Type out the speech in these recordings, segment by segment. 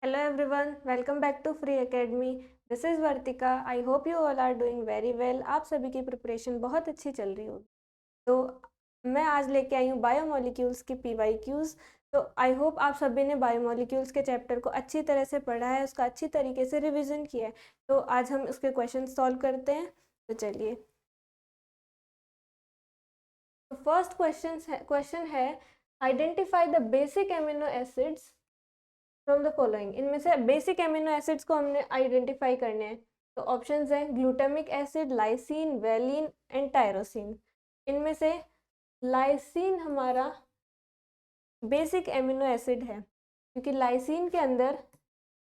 Hello everyone, welcome back to Free Academy. This is Vartika. I hope you all are doing very well. आप सभी की preparation बहुत अच्छी चल रही होगी। तो मैं आज लेके आई हूँ बायोमोलिक्यूल्स की PYQs। तो आई होप आप सभी ने बायोमोलिक्यूल्स के चैप्टर को अच्छी तरह से पढ़ा है, उसका अच्छी तरीके से रिविजन किया है। तो आज हम उसके क्वेश्चन सॉल्व करते हैं। तो चलिए, तो फर्स्ट क्वेश्चन है identify the basic amino acids from the following. इनमें से बेसिक एमिनो एसिड्स को हमने आइडेंटिफाई करने हैं। तो ऑप्शंस हैं glutamic acid, lysine, valine and tyrosine. इनमें से लाइसिन हमारा बेसिक एमिनो एसिड है, क्योंकि लाइसिन के अंदर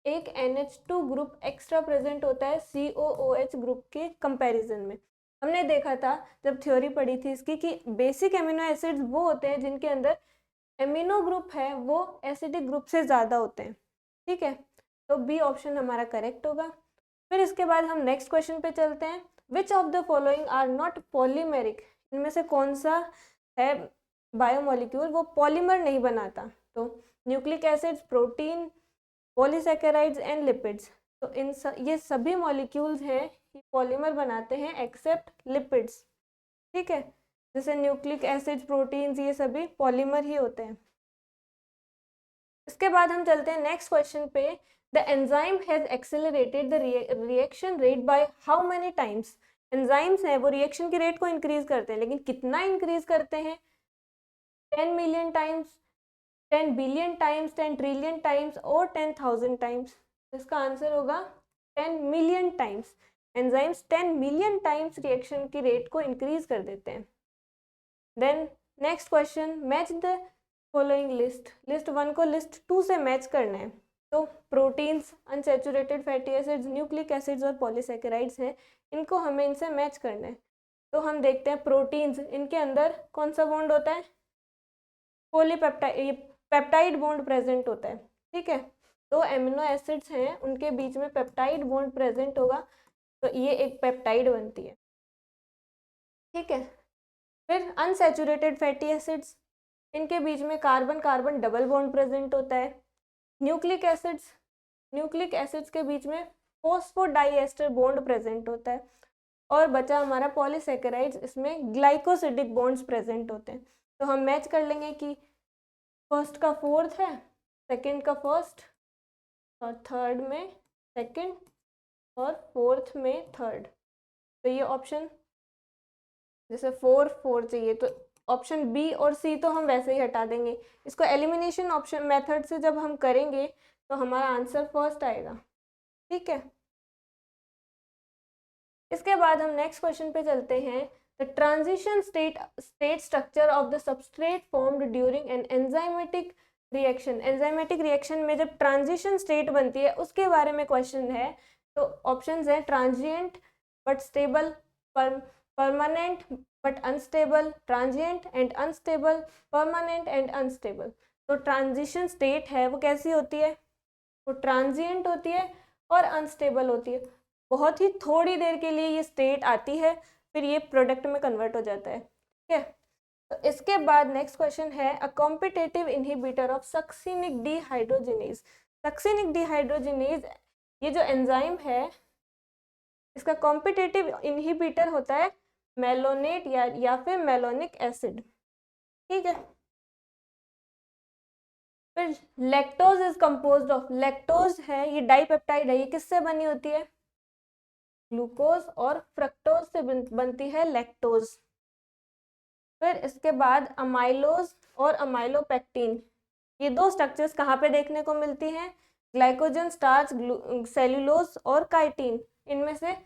एक NH2 ग्रुप एक्स्ट्रा प्रेजेंट होता है COOH ग्रुप के कंपैरिजन में। हमने देखा था जब थ्योरी पढ़ी थी इसकी कि बेसिक एमिनो एसिड्स वो होते हैं जिनके अंदर एमिनो ग्रुप है वो एसिडिक ग्रुप से ज़्यादा होते हैं। ठीक है, तो बी ऑप्शन हमारा करेक्ट होगा। फिर इसके बाद हम नेक्स्ट क्वेश्चन पे चलते हैं। Which of the following are not polymeric. इनमें से कौन सा है बायोमोलिक्यूल वो पॉलीमर नहीं बनाता। तो nucleic acids, protein, polysaccharides and lipids. तो ये सभी मॉलिक्यूल्स हैं ये पॉलीमर बनाते हैं एक्सेप्ट लिपिड्स। ठीक है, जैसे न्यूक्लिक एसिड्स, प्रोटीन्स, ये सभी पॉलीमर ही होते हैं। इसके बाद हम चलते हैं नेक्स्ट क्वेश्चन पे। The enzyme has accelerated the reaction rate by how many times. Enzymes हैं वो रिएक्शन की रेट को इंक्रीज करते हैं, लेकिन कितना इंक्रीज करते हैं? 10 million times, 10 billion times, 10 trillion times और 10,000 टाइम्स। इसका आंसर होगा 10 million times. Enzymes 10 million times reaction की रेट को इंक्रीज कर देते हैं। Then next question, match the following list. List 1 को लिस्ट 2 से मैच करना है। तो proteins, unsaturated fatty acids, nucleic acids और पॉलीसैकेराइड्स हैं, इनको हमें इनसे मैच करना है। तो हम देखते हैं प्रोटीन्स, इनके अंदर कौन सा बॉन्ड होता है? पॉलीपेप्टाइड, पेप्टाइड बॉन्ड प्रेजेंट होता है। ठीक है, दो एमिनो एसिड्स हैं उनके बीच में पेप्टाइड बॉन्ड प्रेजेंट होगा, तो ये एक पेप्टाइड बनती है। ठीक है, फिर अनसैचुरेटेड फैटी एसिड्स, इनके बीच में carbon carbon double bond present होता है। न्यूक्लिक एसिड्स, न्यूक्लिक एसिड्स के बीच में फॉस्फोडाइएस्टर बॉन्ड प्रेजेंट होता है। और बचा हमारा पॉलीसैकेराइड्स, इसमें ग्लाइकोसिडिक बॉन्ड्स प्रेजेंट होते हैं। तो हम मैच कर लेंगे कि फर्स्ट का फोर्थ है, सेकंड का फर्स्ट, और थर्ड में सेकंड, और फोर्थ में थर्ड। तो ये ऑप्शन, जैसे 4 4 चाहिए तो ऑप्शन बी और सी तो हम वैसे ही हटा देंगे। इसको एलिमिनेशन ऑप्शन मेथड से जब हम करेंगे तो हमारा आंसर फर्स्ट आएगा। ठीक है, इसके बाद हम नेक्स्ट क्वेश्चन पे चलते हैं। The transition state structure of the substrate formed during an enzymatic reaction. Enzymatic reaction में जब ट्रांजिशन स्टेट बनती है उसके बारे में क्वेश्चन है। तो ऑप्शंस हैं transient but stable, permanent but unstable, transient and unstable, permanent and unstable. तो ट्रांजिशन स्टेट है वो कैसी होती है? वो ट्रांजिएंट होती है और अनस्टेबल होती है। बहुत ही थोड़ी देर के लिए ये स्टेट आती है, फिर ये प्रोडक्ट में कन्वर्ट हो जाता है। ठीक है, तो इसके बाद नेक्स्ट क्वेश्चन है a competitive inhibitor of succinic dehydrogenase. Succinic dehydrogenase ये जो एंजाइम है इसका कॉम्पिटेटिव इनहिबिटर होता है मेलोनेट या फिर मेलोनिक एसिड। ठीक है, फिर lactose is composed of, lactose है ये डाइपेप्टाइड है, ये किससे बनी होती है? ग्लूकोज और फ्रक्टोज से बनती है लैक्टोज। फिर इसके बाद अमाइलोज और अमाइलोपेक्टिन, ये दो स्ट्रक्चर्स कहाँ पे देखने को मिलती हैं? ग्लाइकोजन, स्टार्च, सेल्यूलोज और काइटिन। इनमें से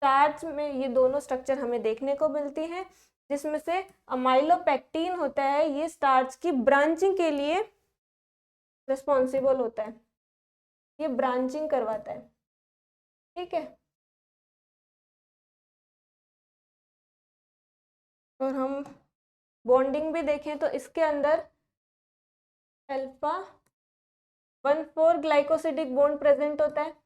स्टार्च में ये दोनों स्ट्रक्चर हमें देखने को मिलती हैं, जिसमें से अमाइलोपेक्टिन होता है ये स्टार्च की ब्रांचिंग के लिए रिस्पॉन्सिबल होता है, ये ब्रांचिंग करवाता है। ठीक है, और हम बॉन्डिंग भी देखें तो इसके अंदर अल्फा 1,4 ग्लाइकोसिडिक बॉन्ड प्रेजेंट होता है,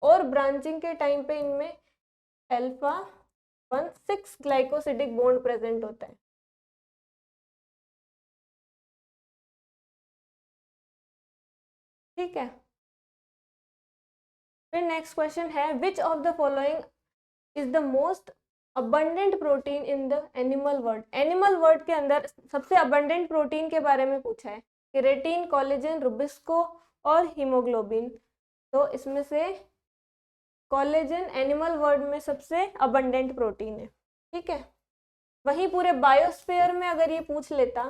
और ब्रांचिंग के टाइम पे इनमें अल्फा 1,6 ग्लाइकोसिडिक बॉन्ड प्रेजेंट होता है। ठीक है। फिर नेक्स्ट क्वेश्चन है, which of the following is the most abundant protein in the animal world. Animal world के अंदर सबसे अबंडेंट प्रोटीन के बारे में पूछा है, केराटिन, कोलेजन, रुबिस्को और हीमोग्लोबिन। तो इसमें से कोलेजन एनिमल वर्ल्ड में सबसे अबंडेंट प्रोटीन है, ठीक है। वहीं पूरे बायोस्फीयर में अगर ये पूछ लेता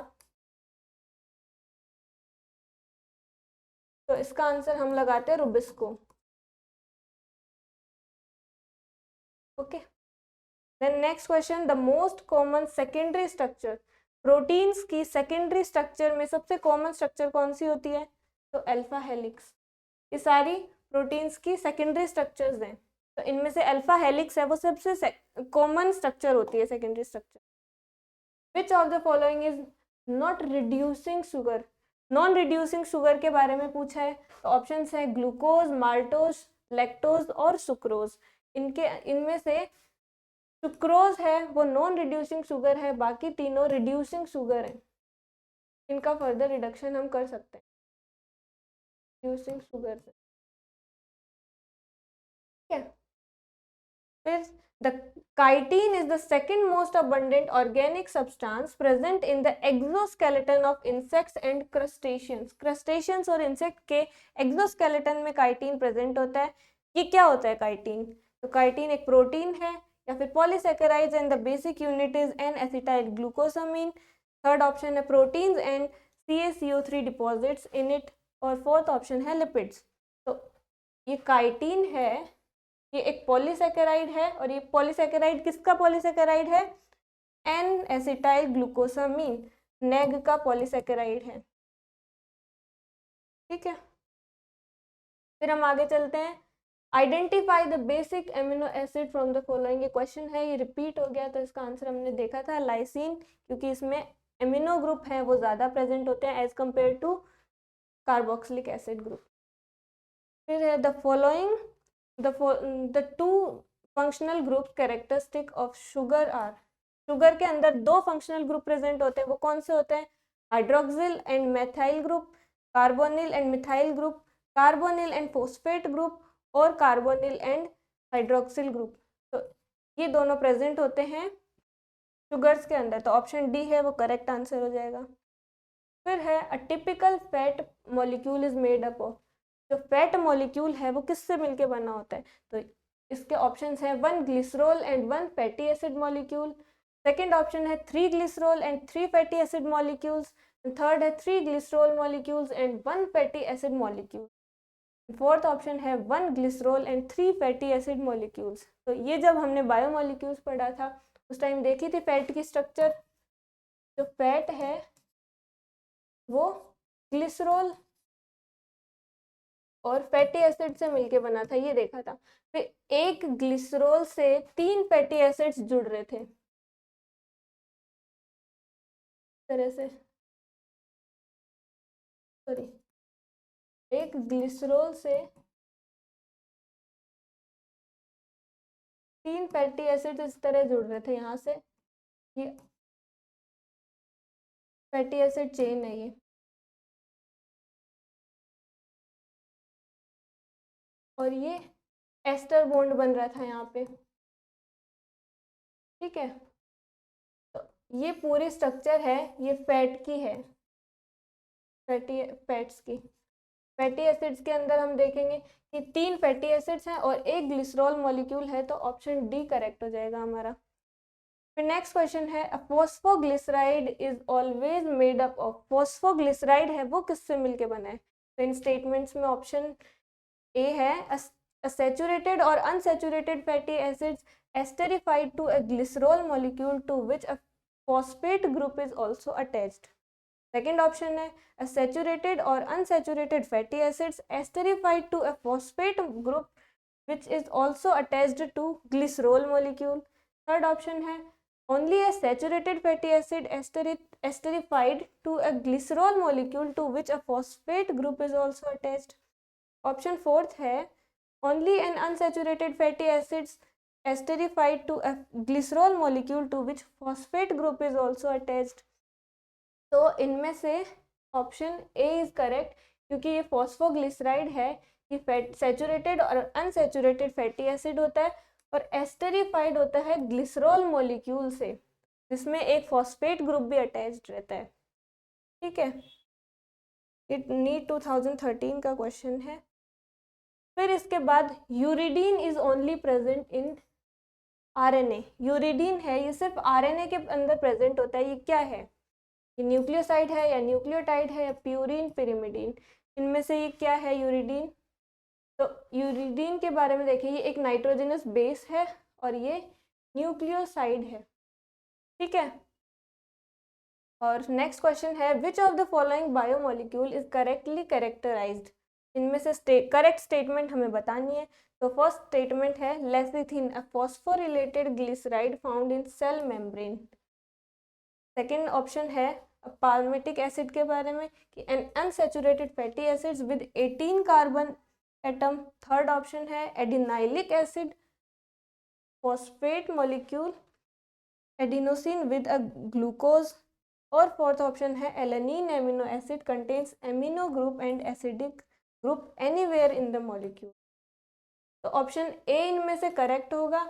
तो इसका आंसर हम लगाते हैं rubisco. Okay, then next question, the most common secondary structure. Proteins की सेकेंडरी स्ट्रक्चर में सबसे कॉमन स्ट्रक्चर कौन सी होती है? तो अल्फा हेलिक्स। ये सारी प्रोटीन्स की सेकेंडरी स्ट्रक्चर्स हैं, तो इनमें से अल्फा हेलिक्स है वो सबसे कॉमन स्ट्रक्चर होती है, secondary structure. Which of the following is not reducing sugar. Non reducing sugar के बारे में पूछा है, तो ऑप्शन है ग्लूकोज, माल्टोज, लैक्टोज और सुक्रोज। इनमें से सुक्रोज है वो नॉन रिड्यूसिंग शुगर है, बाकी तीनों रिड्यूसिंग शुगर है। इनका फर्दर रिडक्शन हम कर सकते हैं रिड्यूसिंग शुगर से, ठीक है। फिर the chitin is the second most abundant organic substance present in the exoskeleton of insects and crustaceans. Crustaceans और insect के exoskeleton में chitin present होता है। ये क्या होता है chitin? तो chitin एक प्रोटीन है या फिर polysaccharides and the basic unit is N-acetyl glucosamine. Third option है proteins and CaCO3 deposits in it, और फोर्थ ऑप्शन है लिपिड्स। तो ये काइटिन है, ये एक पॉलीसेकेराइड है, और ये पॉलीसेकेराइड किसका पॉलीसेकेराइड है? एन एसिटाइल ग्लूकोसामीन, नेग का पॉलीसेकेराइड है, ठीक है। फिर हम आगे चलते हैं, identify the basic amino acid from the following. ये क्वेश्चन है, ये रिपीट हो गया, तो इसका आंसर हमने देखा था लाइसिन, क्योंकि इसमें एमिनो ग्रुप है वो ज़्यादा प्रेजेंट होते हैं as compared to carboxylic acid group. फिर है the following the two functional group characteristic of sugar are। शुगर के अंदर दो फंक्शनल ग्रुप प्रेजेंट होते हैं, वो कौन से होते हैं? Hydroxyl and methyl group, carbonyl and methyl group, carbonyl and phosphate group, और कार्बोनिल एंड हाइड्रोक्सिल ग्रुप। तो ये दोनों प्रेजेंट होते हैं शुगर्स के अंदर, तो ऑप्शन डी है वो करेक्ट आंसर हो जाएगा। फिर है a typical fat molecule is made up of. जो फैट मॉलिक्यूल है वो किससे मिलके बना होता है? तो इसके ऑप्शंस है 1 glycerol and 1 fatty acid molecule, second option है 3 glycerol and 3 fatty acid molecules, third है 3 glycerol molecules and 1 fatty acid molecule, fourth option है 1 glycerol and 3 fatty acid molecules. तो ये जब हमने बायोमॉलिक्यूल्स पढ़ा था उस टाइम देखी थी फैट की स्ट्रक्चर। जो फैट है वो ग्लिसरॉल और फैटी एसिड से मिलके बना था, ये देखा था। फिर एक ग्लिसरॉल से 3 फैटी एसिड्स जुड़ रहे थे, तरह से, सॉरी, एक ग्लिसरॉल से 3 फैटी एसिड्स इस तरह जुड़ रहे थे, यहाँ से ये फैटी एसिड चेन है ये, और ये एस्टर बॉन्ड बन रहा था यहाँ पे, ठीक है। तो ये पूरी स्ट्रक्चर है, ये फैट की है, फैट्स की। फैटी एसिड्स के अंदर हम देखेंगे कि 3 फैटी एसिड्स हैं और एक ग्लिसरॉल मॉलिक्यूल है, तो ऑप्शन डी करेक्ट हो जाएगा हमारा। फिर नेक्स्ट क्वेश्चन है, phosphoglyceride is always made up of. Phosphoglyceride है वो किससे मिलके बना है? तो इन स्टेटमेंट्स में ऑप्शन ए है सैचुरेटेड और unsaturated fatty acids esterified to a glycerol molecule to which a phosphate group is also attached. Second option है a saturated or unsaturated fatty acids esterified to a phosphate group which is also attached to glycerol molecule. Third option है only a saturated fatty acid esterified to a glycerol molecule to which a phosphate group is also attached. Option fourth है only an unsaturated fatty acids esterified to a glycerol molecule to which phosphate group is also attached. तो इनमें से option A is correct, क्योंकि ये phosphoglyceride है, ये saturated और unsaturated fatty acid होता है और एस्टरिफाइड होता है ग्लिसरॉल मॉलिक्यूल से, जिसमें एक फॉस्फेट ग्रुप भी अटैच्ड रहता है। ठीक है, ये नीट 2013 का क्वेश्चन है। फिर इसके बाद uridine is only present in RNA. Uridine है, ये सिर्फ आरएनए के अंदर प्रेजेंट होता है। ये क्या है? ये न्यूक्लियोसाइड है या न्यूक्लियोटाइड है या प्यूरिन पिरिमिडीन, इनमें से ये क्या है यूरिडीन? तो यूरिडीन के बारे में देखिए, ये एक नाइट्रोजनस बेस है और ये न्यूक्लियोसाइड है। ठीक है, और नेक्स्ट क्वेश्चन है which of the following biomolecule is correctly characterized. इनमें से करेक्ट स्टेटमेंट हमें बतानी है। तो फर्स्ट स्टेटमेंट है lecithin, a phosphorylated glyceride found in cell membrane. Second option है पाल्मिटिक एसिड के बारे में कि an unsaturated fatty acids with 18 carbon atom. Third option है adenylic acid, phosphate molecule, adenosine with a glucose. और fourth option है alanine amino acid contains amino group and acidic group anywhere in the molecule. तो option A इनमें से correct होगा,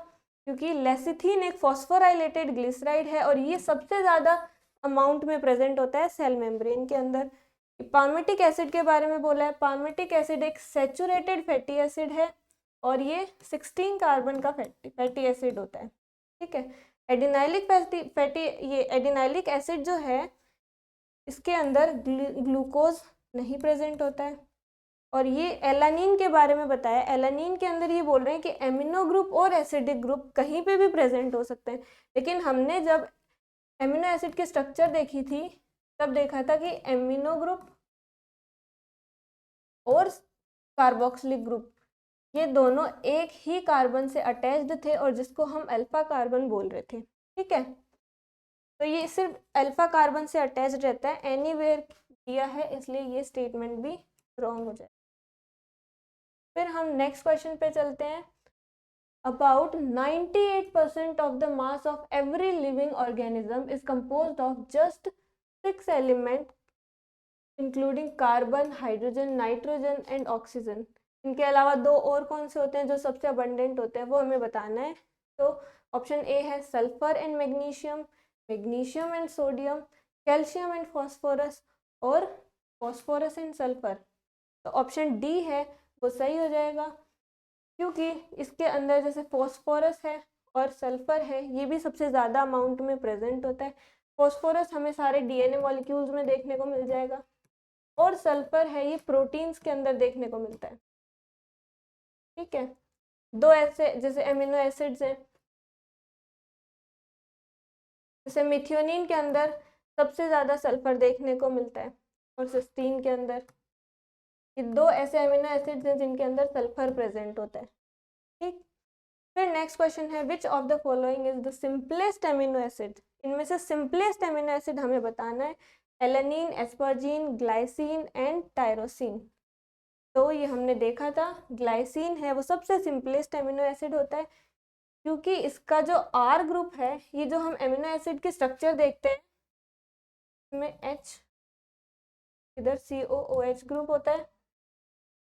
क्योंकि lecithin एक phosphorylated glyceride है और ये सबसे ज़्यादा अमाउंट में प्रेजेंट होता है सेल मेम्ब्रेन के अंदर। पाल्मिटिक एसिड के बारे में बोला है, पाल्मिटिक एसिड एक सैचुरेटेड फैटी एसिड है और ये 16 कार्बन का फैटी एसिड होता है। ठीक है, एडिनाइलिक ये एडिनाइलिक एसिड जो है इसके अंदर ग्लूकोज नहीं प्रेजेंट होता है। और ये एलानिन के बारे में बताया, एलानिन के अंदर ये बोल रहे हैं कि एमिनो ग्रुप और एसिडिक ग्रुप कहीं पे भी प्रेजेंट हो सकते हैं, लेकिन हमने जब एमिनो एसिड की स्ट्रक्चर देखी थी तब देखा था कि एमिनो ग्रुप और कार्बोक्सिलिक ग्रुप ये दोनों एक ही कार्बन से अटैच्ड थे और जिसको हम अल्फा कार्बन बोल रहे थे। ठीक है, तो ये सिर्फ अल्फा कार्बन से अटैच्ड रहता है, एनीवेयर किया है, इसलिए ये स्टेटमेंट भी रॉन्ग हो जाए। फिर हम नेक्स्ट क्वेश्चन पे चलते हैं। About 98% of the mass of every living organism is composed of just 6 elements including carbon, hydrogen, nitrogen and oxygen। इनके अलावा दो और कौन से होते हैं जो सबसे अबंडेंट होते हैं, वो हमें बताना है। तो ऑप्शन ए है sulphur and magnesium, magnesium and sodium, calcium and phosphorus और फॉस्फोरस एंड सल्फर। तो ऑप्शन डी है वो सही हो जाएगा, क्योंकि इसके अंदर जैसे फॉस्फोरस है और सल्फर है, ये भी सबसे ज़्यादा अमाउंट में प्रेजेंट होता है। फॉस्फोरस हमें सारे डीएनए मॉलिक्यूल्स में देखने को मिल जाएगा और सल्फर है ये प्रोटीन्स के अंदर देखने को मिलता है। ठीक है, दो ऐसे जैसे एमिनो एसिड्स हैं, जैसे मिथियोनिन के अंदर सबसे ज़्यादा सल्फर देखने को मिलता है और सिस्टीन के अंदर, ये दो ऐसे एमिनो एसिड्स हैं जिनके अंदर सल्फर प्रेजेंट होता है। ठीक, फिर नेक्स्ट क्वेश्चन है which of the following is the simplest amino acid. इनमें से सिंपलेस्ट एमिनो एसिड हमें बताना है। Alanine, asparagine, glycine and tyrosine. तो ये हमने देखा था, ग्लाइसिन है वो सबसे सिंपलेस्ट एमिनो एसिड होता है, क्योंकि इसका जो आर ग्रुप है, ये जो हम एमिनो एसिड की स्ट्रक्चर देखते हैं इसमें H, इधर COOH ग्रुप होता है,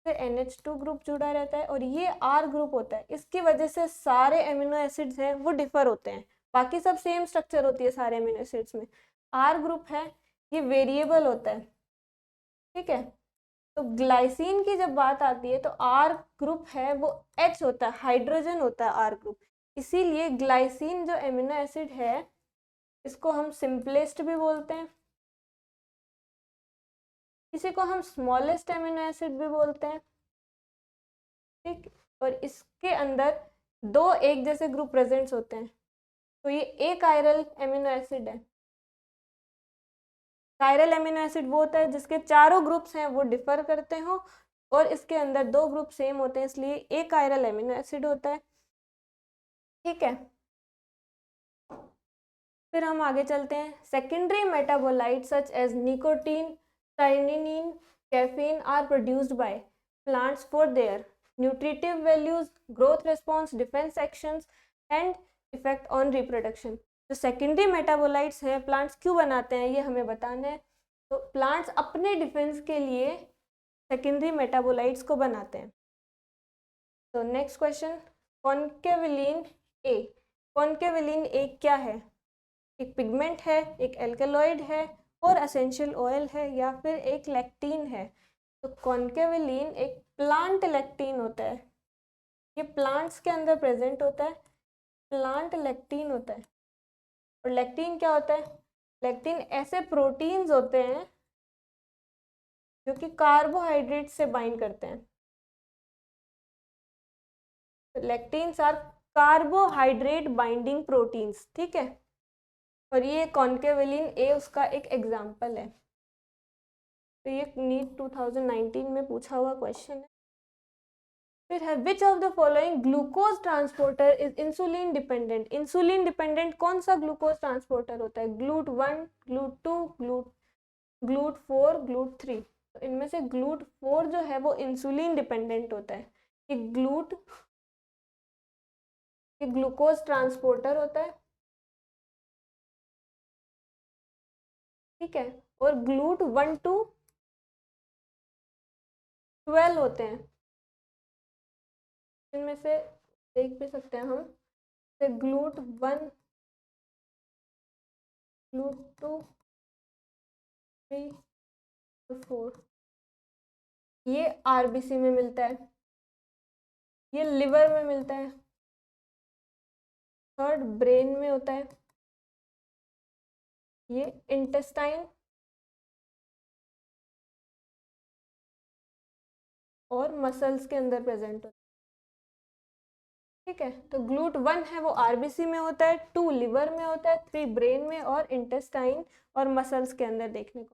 फिर NH2 ग्रुप जुड़ा रहता है और ये R ग्रुप होता है। इसकी वजह से सारे एमिनो एसिड्स हैं वो डिफर होते हैं, बाकी सब सेम स्ट्रक्चर होती है सारे एमिनो एसिड्स में। R ग्रुप है ये वेरिएबल होता है। ठीक है, तो ग्लाइसिन की जब बात आती है तो R ग्रुप है वो H होता है, हाइड्रोजन होता है R ग्रुप, इसीलिए ग्लाइसिन जो एमिनो एसिड है इसको हम सिंपलेस्ट भी बोलते हैं, इसी को हम स्मॉलेस्ट एमिनो एसिड भी बोलते हैं। ठीक, और इसके अंदर दो एक जैसे ग्रुप प्रेजेंट्स होते हैं, तो ये एक कायरल एमिनो एसिड है। कायरल एमिनो एसिड वो होता है जिसके चारों ग्रुप्स हैं वो डिफर करते हो और इसके अंदर दो ग्रुप सेम होते हैं, इसलिए एक कायरल एमिनो एसिड होता है। ठीक है, फिर हम आगे चलते हैं। Secondary metabolite such as nicotine, साइनिन, caffeine are produced by plants for their nutritive values, growth response, defence actions and effect on reproduction. जो सेकेंडरी मेटाबोलाइट्स हैं प्लांट्स क्यों बनाते हैं ये हमें बताना है। तो प्लांट्स अपने डिफेंस के लिए सेकेंडरी मेटाबोलाइट्स को बनाते हैं। तो नेक्स्ट क्वेश्चन, कॉन्केविलिन ए। कॉन्केविलिन ए क्या है? एक पिगमेंट है, एक एल्केलॉइड है और एसेंशियल ऑयल है, या फिर एक लेक्टिन है? तो कॉन्केविलिन एक प्लांट लेक्टिन होता है, ये प्लांट्स के अंदर प्रेजेंट होता है, प्लांट लेक्टिन होता है। और लेक्टिन क्या होता है? लेक्टिन ऐसे प्रोटीन्स होते हैं जो कि कार्बोहाइड्रेट से बाइंड करते हैं। Lectins are carbohydrate binding proteins, ठीक है। और ये कॉन्केविलिन ए उसका एक एग्जाम्पल है। तो ये नीट 2019 में पूछा हुआ क्वेश्चन है। फिर है which of the following glucose transporter is insulin dependent. Insulin dependent कौन सा ग्लूकोज ट्रांसपोर्टर होता है? GLUT1, GLUT2, GLUT4, GLUT3। तो इनमें से GLUT4 जो है वो इंसुलिन डिपेंडेंट होता है। ये ग्लूकोज ट्रांसपोर्टर होता है, ठीक है। और GLUT1 to 12 होते हैं। इनमें से देख भी सकते हैं हम, GLUT1, GLUT2, 3 और 4। ये आरबीसी में मिलता है, ये लिवर में मिलता है, थर्ड ब्रेन में होता है, ये इंटेस्टाइन और मसल्स के अंदर प्रेजेंट होता है, ठीक है। तो GLUT1 है वो आरबीसी में होता है, 2 लिवर में होता है, 3 ब्रेन में और इंटेस्टाइन और मसल्स के अंदर देखने को।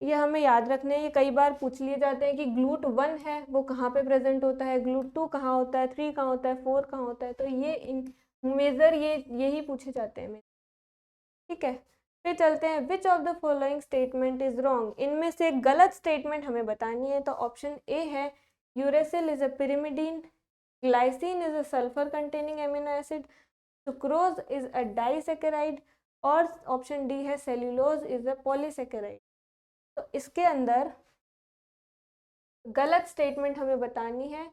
ये हमें याद रखने हैं, ये कई बार पूछ लिए जाते हैं कि GLUT1 है वो कहाँ पे प्रेजेंट होता है, GLUT2 कहाँ होता है, 3 कहाँ होता है, 4 कहाँ होता है। तो ये मेजर यही पूछे जाते हैं, ठीक है। फिर चलते हैं, which of the following statement is wrong. इनमें से गलत स्टेटमेंट हमें बतानी है। तो ऑप्शन ए है uracil is a pyrimidine, glycine is a sulphur containing amino acid, sucrose is a disaccharide, और ऑप्शन डी है सेल्यूलोज इज अ पॉलीसैकेराइड। तो इसके अंदर गलत स्टेटमेंट हमें बतानी है,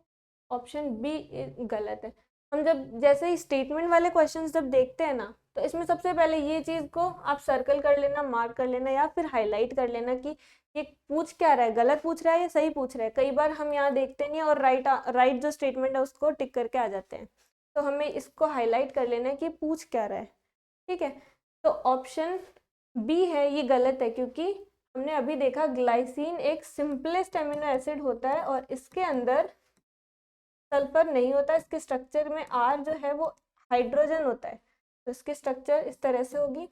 ऑप्शन बी गलत है। हम जब जैसे ही स्टेटमेंट वाले क्वेश्चंस जब देखते हैं ना, तो इसमें सबसे पहले ये चीज़ को आप सर्कल कर लेना, मार्क कर लेना, या फिर हाईलाइट कर लेना कि ये पूछ क्या रहा है, गलत पूछ रहा है या सही पूछ रहा है। कई बार हम यहाँ देखते नहीं और राइट जो स्टेटमेंट है उसको टिक करके आ जाते हैं। तो हमें इसको हाईलाइट कर लेना है कि पूछ क्या रहा है, ठीक है। तो ऑप्शन बी है ये गलत है, क्योंकि हमने अभी देखा ग्लाइसिन एक सिंपलेस्ट एमिनो एसिड होता है और इसके अंदर सल्फर नहीं होता। इसके स्ट्रक्चर में आर जो है वो हाइड्रोजन होता है। तो इसकी स्ट्रक्चर इस तरह से होगी,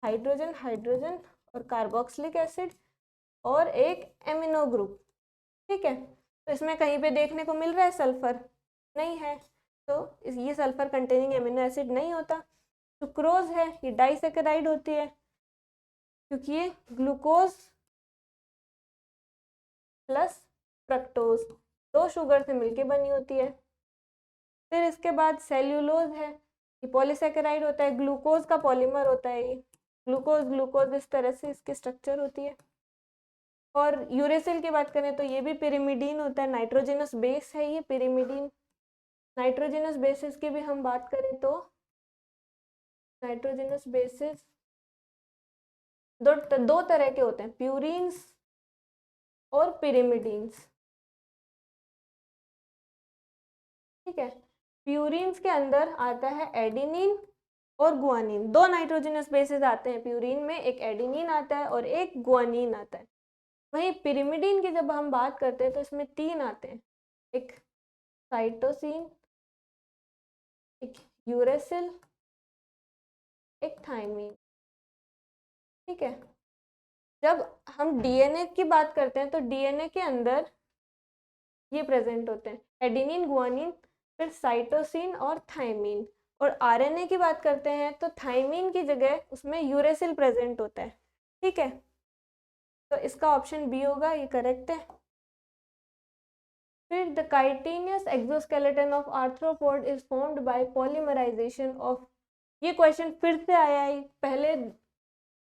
हाइड्रोजन हाइड्रोजन और कार्बोक्सिलिक एसिड और एक एमिनो ग्रुप, ठीक है। तो इसमें कहीं पे देखने को मिल रहा है सल्फर? नहीं है, तो ये सल्फर कंटेनिंग एमिनो एसिड नहीं होता। सुक्रोज है, ये डाइसैकेराइड होती है, क्योंकि ये ग्लूकोज प्लस फ्रक्टोज 2 शुगर से मिलके बनी होती है। फिर इसके बाद सेल्यूलोज है, ये पॉलीसैकेराइड होता है, ग्लूकोज का पॉलीमर होता है ये, ग्लूकोज ग्लूकोज इस तरह से इसकी स्ट्रक्चर होती है। और यूरेसिल की बात करें तो ये भी पिरिमिडीन होता है, नाइट्रोजनस बेस है ये पिरिमिडीन। नाइट्रोजनस बेसिस की भी हम बात करें तो नाइट्रोजनस बेसिस दो तरह के होते हैं, प्यूरिन्स और पिरिमिडीन्स, ठीक है। प्यूरिन्स के अंदर आता है एडेनिन और गुआनिन, 2 नाइट्रोजनस बेसेस आते हैं प्यूरिन में, एक एडेनिन आता है और एक गुआनिन आता है। वहीं पिरिमिडीन की जब हम बात करते हैं तो इसमें 3 आते हैं, एक साइटोसिन, एक यूरेसिल, एक थाइमिन, ठीक है। जब हम डीएनए की बात करते हैं तो डीएनए के अंदर ये प्रेजेंट होते हैं, एडेनिन गुआनिन, फिर साइटोसिन और थाइमिन। और आरएनए की बात करते हैं तो थाइमिन की जगह उसमें यूरेसिल प्रेजेंट होता है, ठीक है। तो इसका ऑप्शन बी होगा, ये करेक्ट है। फिर the chitinous exoskeleton of arthropod is formed by polymerization of, ये क्वेश्चन फिर से आया है, पहले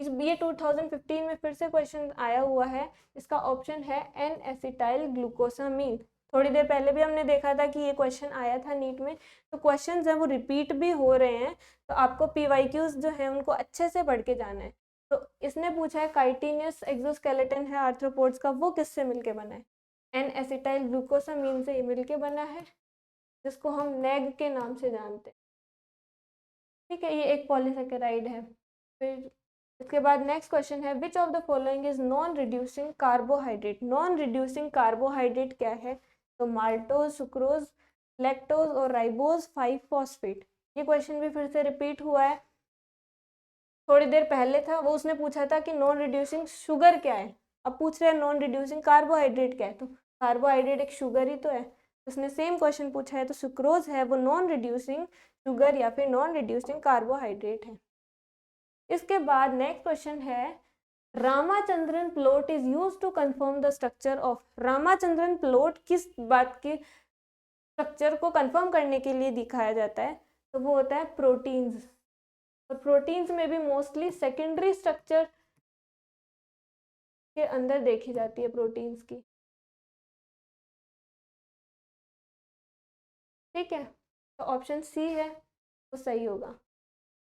ये 2015 में फिर से क्वेश्चन आया हुआ है। इसका ऑप्शन है एन एसिटाइल ग्लूकोसामीन। थोड़ी देर पहले भी हमने देखा था कि ये क्वेश्चन आया था नीट में, तो क्वेश्चन हैं वो रिपीट भी हो रहे हैं, तो आपको PYQs जो है उनको अच्छे से पढ़ के जाना है। तो इसने पूछा है काइटिनियस एक्सोस्केलेटन है आर्थ्रोपोड्स का, वो किससे मिलके बना है? एन एसिटाइल ग्लूकोसामीन से मिलके बना है, जिसको हम नेग के नाम से जानते हैं। ठीक है, ये एक पॉलीसेकेराइड है। फिर इसके बाद नेक्स्ट क्वेश्चन है which of the following is non reducing carbohydrate. Non reducing carbohydrate क्या है? तो माल्टोज, सुक्रोज, लैक्टोज और राइबोज 5 फॉस्फेट। ये क्वेश्चन भी फिर से रिपीट हुआ है, थोड़ी देर पहले था वो, उसने पूछा था कि नॉन रिड्यूसिंग शुगर क्या है, अब पूछ रहे हैं नॉन रिड्यूसिंग कार्बोहाइड्रेट क्या है। तो कार्बोहाइड्रेट एक शुगर ही तो है, उसने सेम क्वेश्चन पूछा है, तो सुक्रोज है वो नॉन रिड्यूसिंग शुगर या फिर नॉन रिड्यूसिंग कार्बोहाइड्रेट है। इसके बाद नेक्स्ट क्वेश्चन है Ramachandran plot is used to confirm the structure of. Ramachandran plot किस बात के स्ट्रक्चर को कंफर्म करने के लिए दिखाया जाता है? तो वो होता है प्रोटीन्स, और प्रोटीन्स में भी मोस्टली सेकेंडरी स्ट्रक्चर के अंदर देखी जाती है प्रोटीन्स की। ठीक है, तो ऑप्शन सी है वो सही होगा।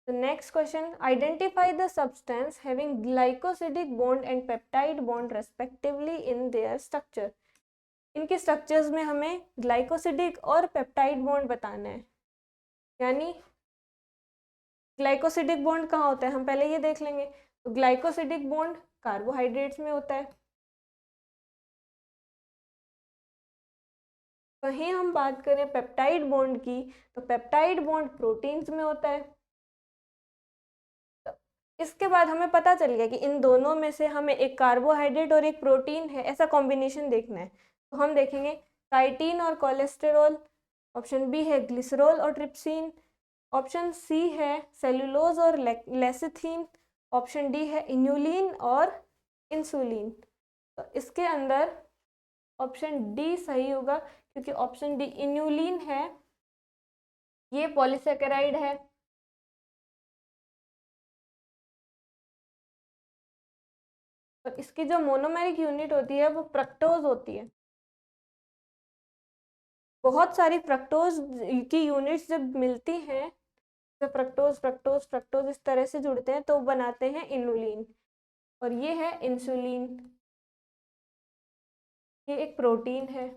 The next question, identify the substance having glycosidic bond and peptide bond respectively in their structure. इनके स्ट्रक्चर्स में हमें ग्लाइकोसिडिक और पेप्टाइड बॉन्ड बताना है। यानी ग्लाइकोसिडिक बॉन्ड कहाँ होता है, हम पहले ये देख लेंगे। तो ग्लाइकोसिडिक बॉन्ड कार्बोहाइड्रेट्स में होता है, वहीं हम बात करें पेप्टाइड बॉन्ड की, तो पेप्टाइड बॉन्ड प्रोटीन्स में होता है। इसके बाद हमें पता चल गया कि इन दोनों में से हमें एक कार्बोहाइड्रेट और एक प्रोटीन है, ऐसा कॉम्बिनेशन देखना है। तो हम देखेंगे काइटिन और कोलेस्टेरॉल, ऑप्शन बी है ग्लिसरॉल और ट्रिप्सिन, ऑप्शन सी है सेलुलोज और लेसिथीन, ऑप्शन डी है इन्यूलिन और इंसुलिन। तो इसके अंदर ऑप्शन डी सही होगा, क्योंकि ऑप्शन डी इन्यूलिन है, ये पॉलीसेकेराइड है। और इसकी जो मोनोमेरिक यूनिट होती है वो फ्रक्टोज होती है। बहुत सारी फ्रक्टोज की यूनिट्स जब मिलती हैं, जब फ्रक्टोज फ्रक्टोज फ्रक्टोज इस तरह से जुड़ते हैं तो बनाते हैं इन्युलिन, और ये है इंसुलिन। ये एक प्रोटीन है,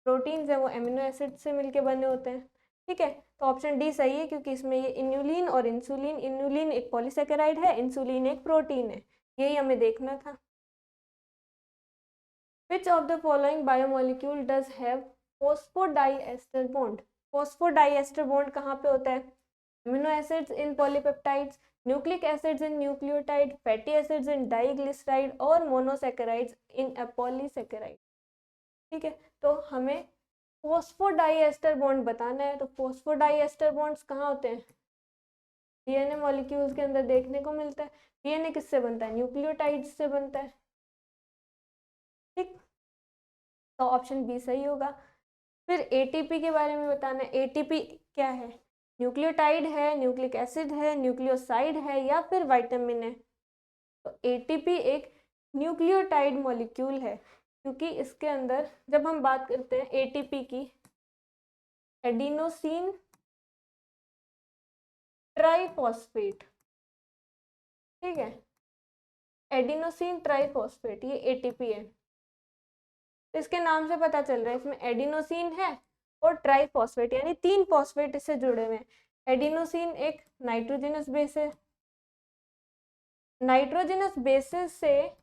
प्रोटीन्स है वो अमीनो एसिड से मिलके बने होते हैं। ठीक है, तो ऑप्शन डी सही है, क्योंकि इसमें ये इन्युलिन और इंसुलिन, इन्युलिन एक पॉलीसेकेराइड है, इंसुलिन एक प्रोटीन है, यही हमें देखना था। Which of the following biomolecule does have phosphodiester bond? phosphodiester bond कहाँ पे होता है? Amino acids in polypeptides, nucleic acids in nucleotide, fatty acids in diglyceride और monosaccharides in a polysaccharide। ठीक है, तो हमें फोस्फोडाइएस्टर बॉन्ड बताना है। तो फोस्फोडाइएस्टर बॉन्ड्स कहाँ होते हैं? डीएनए मॉलिक्यूल्स के अंदर देखने को मिलता है। डीएनए किससे बनता है? न्यूक्लियोटाइड्स से बनता है। ठीक, तो ऑप्शन बी सही होगा। फिर एटीपी के बारे में बताना है। एटीपी क्या है? न्यूक्लियोटाइड है, न्यूक्लिक एसिड है, न्यूक्लियोसाइड है या फिर विटामिन है? तो एटीपी एक न्यूक्लियोटाइड मॉलिक्यूल है, क्योंकि इसके अंदर जब हम बात करते हैं एटीपी की, एडिनोसिन ट्राइफॉस्फेट, ठीक है, एडिनोसिन ट्राइफॉस्फेट ये एटीपी है। तो इसके नाम से पता चल रहा है इसमें एडिनोसिन है और ट्राइफॉस्फेट, यानी 3 फॉस्फेट इससे जुड़े हुए हैं। एडिनोसिन एक नाइट्रोजनस बेस है, नाइट्रोजनस बेसिस से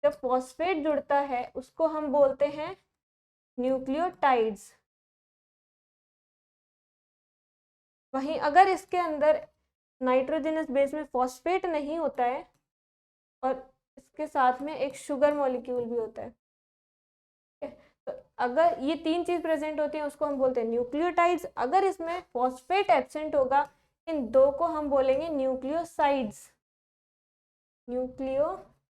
जब फॉस्फेट जुड़ता है उसको हम बोलते हैं न्यूक्लियोटाइड्स। वहीं अगर इसके अंदर नाइट्रोजनस बेस में फॉस्फेट नहीं होता है और इसके साथ में एक शुगर मॉलिक्यूल भी होता है, तो अगर ये 3 चीज प्रेजेंट होती हैं उसको हम बोलते हैं न्यूक्लियोटाइड्स। अगर इसमें फॉस्फेट एब्सेंट होगा, इन दो को हम बोलेंगे न्यूक्लियोसाइड्स। न्यूक्लियोसाइड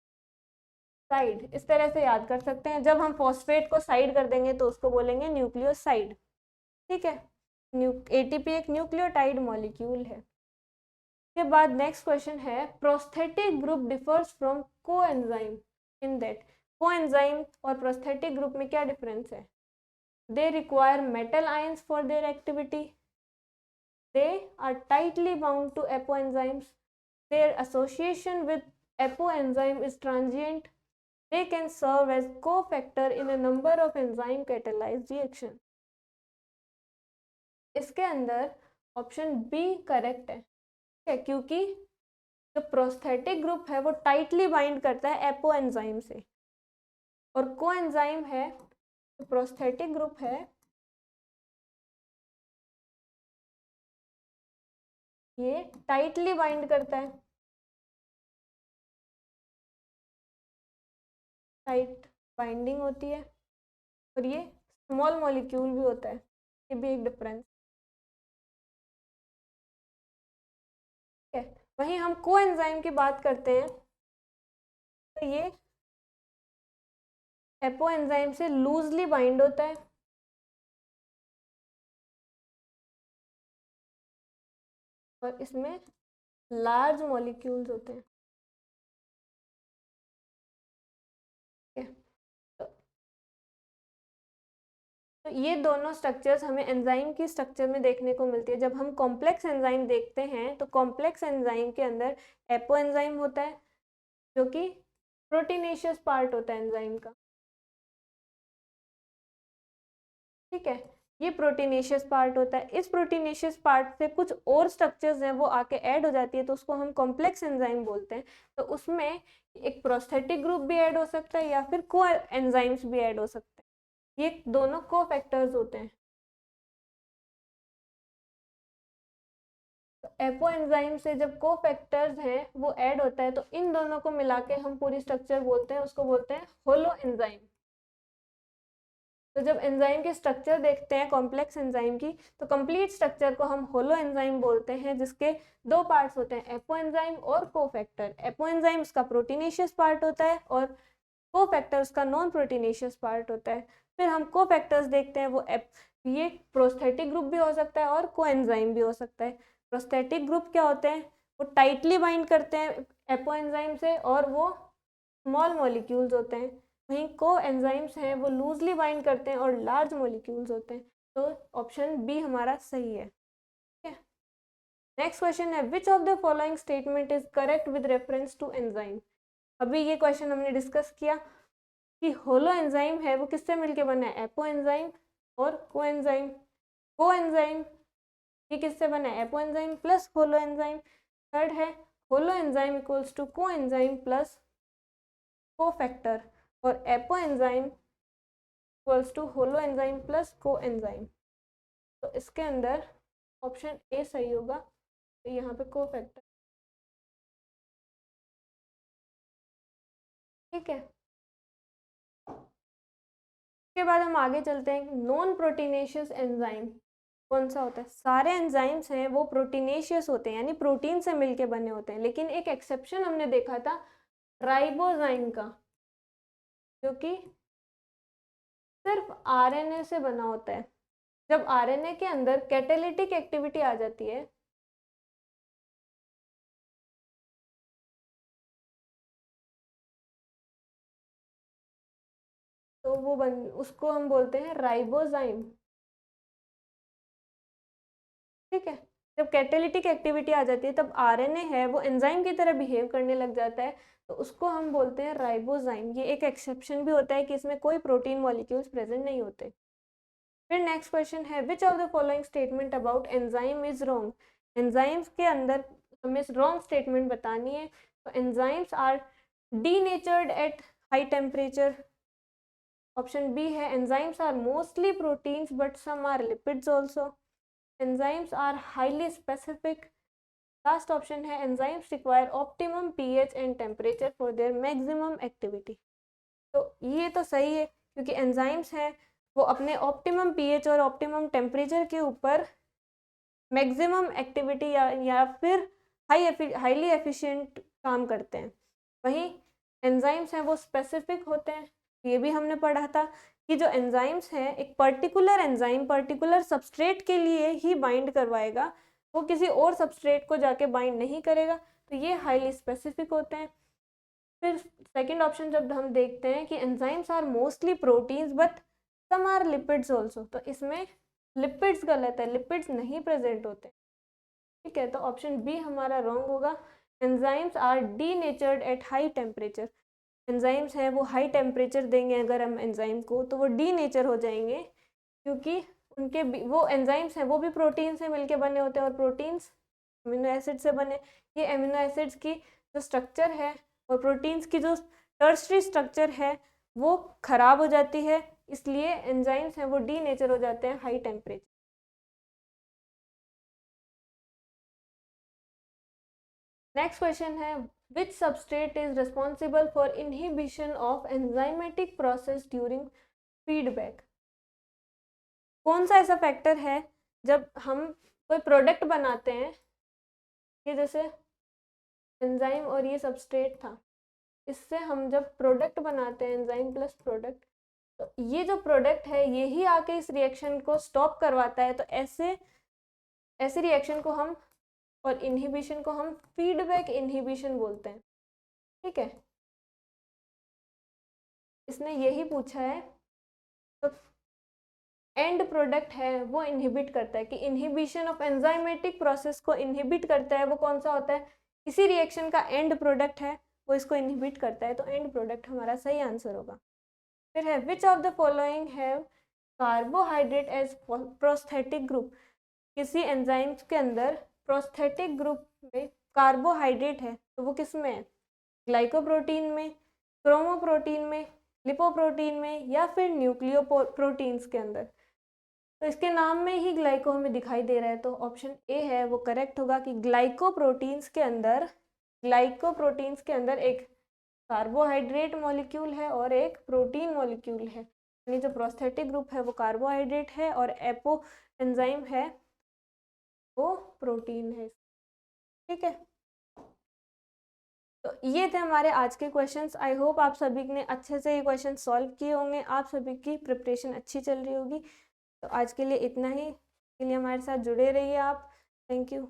इस तरह से याद कर सकते हैं, जब हम फॉस्फेट को साइड कर देंगे तो उसको बोलेंगे न्यूक्लियोसाइड। ठीक है, एटीपी एक न्यूक्लियोटाइड मॉलिक्यूल है। के बाद नेक्स्ट क्वेश्चन है prosthetic group differs from coenzyme in that. Coenzyme और प्रोस्थेटिक ग्रुप में क्या डिफरेंस है? They require metal ions for their activity, they are tightly bound to apoenzymes, their association with apoenzyme is transient, they can serve as cofactor in a number of enzyme catalyzed reaction। इसके अंदर option B correct है, ठीक है, क्योंकि जो prosthetic group है वो tightly bind करता है एपोएंजाइम से, और कोएंजाइम है जो प्रोस्थेटिक ग्रुप है ये टाइटली बाइंड करता है, टाइट बाइंडिंग होती है, और ये स्मॉल मॉलिक्यूल भी होता है, ये भी एक डिफरेंस है। वहीं हम कोएंजाइम की बात करते हैं तो ये एपोएंजाइम से लूजली बाइंड होता है, और इसमें लार्ज मॉलिक्यूल्स होते हैं, ठीक है। तो ये दोनों स्ट्रक्चर्स हमें एंजाइम की स्ट्रक्चर में देखने को मिलती है। जब हम कॉम्प्लेक्स एंजाइम देखते हैं तो कॉम्प्लेक्स एंजाइम के अंदर एपोएंजाइम होता है जो कि प्रोटीनेशियस पार्ट होता है एंजाइम का, ठीक है, ये प्रोटीनेशियस पार्ट होता है। इस प्रोटीनेशियस पार्ट से कुछ और स्ट्रक्चर्स हैं वो आके ऐड हो जाती है तो उसको हम कॉम्प्लेक्स एंजाइम बोलते हैं। तो उसमें एक प्रोस्थेटिक ग्रुप भी ऐड हो सकता है या फिर को एंजाइम्स भी ऐड हो सकते हैं, ये दोनों को फैक्टर्स होते हैं। तो एपो एंजाइम से जब को फैक्टर्स हैं वो ऐड होता है तो इन दोनों को मिला के हम पूरी स्ट्रक्चर बोलते हैं, उसको बोलते हैं होलो एंजाइम। तो जब एंजाइम की स्ट्रक्चर देखते हैं कॉम्प्लेक्स एंजाइम की तो कंप्लीट स्ट्रक्चर को हम होलो एंजाइम बोलते हैं, जिसके दो पार्ट्स होते हैं, एपो एंजाइम और कोफैक्टर। एपो एंजाइम उसका प्रोटीनेशियस पार्ट होता है और कोफैक्टर उसका नॉन प्रोटीनेशियस पार्ट होता है। फिर हम कोफैक्टर्स देखते हैं, वो ये प्रोस्थेटिक ग्रुप भी हो सकता है और कोएंजाइम भी हो सकता है। प्रोस्थेटिक ग्रुप क्या होते हैं? वो टाइटली बाइंड करते हैं एपो एंजाइम से और वो स्मॉल मॉलिक्यूल्स होते हैं। वहीं को एंजाइम्स हैं वो लूजली बाइंड करते हैं और लार्ज मॉलिक्यूल्स होते हैं। तो ऑप्शन बी हमारा सही है, ठीक है। नेक्स्ट क्वेश्चन है which of the following statement is correct with reference to enzyme. अभी ये क्वेश्चन हमने डिस्कस किया कि होलो एंजाइम है वो किससे मिलके बना है? एपो एंजाइम और कोएंजाइम। कोएंजाइम ये किससे बना है? Apo enzyme plus holo enzyme. Third है holo enzyme equals to coenzyme plus cofactor, और apo enzyme equals to holo enzyme plus coenzyme. तो इसके अंदर ऑप्शन ए सही होगा, तो यहाँ पे कोफैक्टर, ठीक है। उसके बाद हम आगे चलते हैं, नॉन प्रोटीनेशियस एंजाइम कौन सा होता है? सारे एंजाइम्स हैं वो प्रोटीनेशियस होते हैं, यानी प्रोटीन से मिलके बने होते हैं, लेकिन एक एक्सेप्शन हमने देखा था राइबोजाइम का, जो कि सिर्फ आरएनए से बना होता है। जब आरएनए के अंदर कैटालिटिक एक्टिविटी आ जाती है तो वो उसको हम बोलते हैं राइबोजाइम, ठीक है। जब कैटालिटिक एक्टिविटी आ जाती है तब आरएनए है वो एंजाइम की तरह बिहेव करने लग जाता है, तो उसको हम बोलते हैं राइबोजाइम। ये एक एक्सेप्शन भी होता है कि इसमें कोई प्रोटीन मॉलिक्यूल्स प्रेजेंट नहीं होते। फिर नेक्स्ट क्वेश्चन है which of the following statement about enzyme is wrong. Enzymes के अंदर हमें रॉन्ग स्टेटमेंट बतानी है। तो enzymes are denatured at high temperature. Option B है enzymes are mostly proteins but some are lipids also. Enzymes are highly specific. Last option है enzymes require optimum pH and temperature for their maximum activity. तो ये तो सही है क्योंकि enzymes हैं वो अपने ऑप्टिमम पीएच और ऑप्टिमम टेम्परेचर के ऊपर मैक्सिमम एक्टिविटी या फिर हाईली एफिशिएंट काम करते हैं। वहीं एंजाइम्स हैं वो स्पेसिफिक होते हैं। ये भी हमने पढ़ा था कि जो एंजाइम्स हैं एक पर्टिकुलर एंजाइम पर्टिकुलर सबस्ट्रेट के लिए ही बाइंड करवाएगा, वो किसी और सबस्ट्रेट को जाके बाइंड नहीं करेगा, तो ये हाईली स्पेसिफिक होते हैं। फिर सेकंड ऑप्शन जब हम देखते हैं कि enzymes are mostly proteins but some are lipids also, तो इसमें लिपिड्स गलत है, लिपिड्स नहीं प्रेजेंट होते। ठीक है, तो ऑप्शन बी हमारा रॉन्ग होगा। Enzymes are denatured at high temperature. Enzymes हैं वो हाई टेम्परेचर देंगे अगर हम एंजाइम को, तो वो डीनेचर हो जाएंगे, क्योंकि उनके वो एंजाइम्स हैं वो भी प्रोटीन से मिलके बने होते हैं, और प्रोटीन्स अमीनो एसिड से बने। ये अमीनो एसिड्स की जो स्ट्रक्चर है और प्रोटीन्स की जो टर्शरी स्ट्रक्चर है वो खराब हो जाती है, इसलिए एंजाइम्स हैं वो डीनेचर हो जाते हैं हाई टेम्परेचर। नेक्स्ट क्वेश्चन है, which substrate is responsible for inhibition of enzymatic process during feedback. कौन सा ऐसा फैक्टर है जब हम कोई प्रोडक्ट बनाते हैं, ये जैसे एंजाइम और ये सबस्ट्रेट था, इससे हम जब प्रोडक्ट बनाते हैं एंजाइम प्लस प्रोडक्ट, तो ये जो प्रोडक्ट है यही आके इस रिएक्शन को स्टॉप करवाता है, तो ऐसे रिएक्शन को हम और इनहिबिशन को हम फीडबैक इनहिबिशन बोलते हैं। ठीक है, इसने यही पूछा है, तो एंड प्रोडक्ट है वो इनहिबिट करता है, कि इनहिबिशन ऑफ एंजाइमेटिक प्रोसेस को इनहिबिट करता है, वो कौन सा होता है, इसी रिएक्शन का एंड प्रोडक्ट है वो इसको इनहिबिट करता है, तो एंड प्रोडक्ट हमारा सही आंसर होगा। फिर है, which of the following have carbohydrate as prosthetic group. किसी एंजाइम्स के अंदर प्रोस्थेटिक ग्रुप में कार्बोहाइड्रेट है, तो वो किस में है, ग्लाइकोप्रोटीन में, क्रोमोप्रोटीन में, लिपोप्रोटीन में, या फिर न्यूक्लियो प्रोटीन्स के अंदर। तो इसके नाम में ही ग्लाइको हमें दिखाई दे रहा है, तो ऑप्शन ए है वो करेक्ट होगा, कि ग्लाइकोप्रोटीन्स के अंदर एक कार्बोहाइड्रेट मॉलिक्यूल है और एक प्रोटीन मॉलिक्यूल है, यानी जो प्रोस्थेटिक ग्रुप है वो कार्बोहाइड्रेट है और एपो एंजाइम है वो प्रोटीन है। ठीक है, तो ये थे हमारे आज के क्वेश्चंस। आई होप आप सभी ने अच्छे से ये क्वेश्चन सॉल्व किए होंगे, आप सभी की प्रिपरेशन अच्छी चल रही होगी। तो आज के लिए इतना ही, के लिए हमारे साथ जुड़े रहिए आप। Thank you.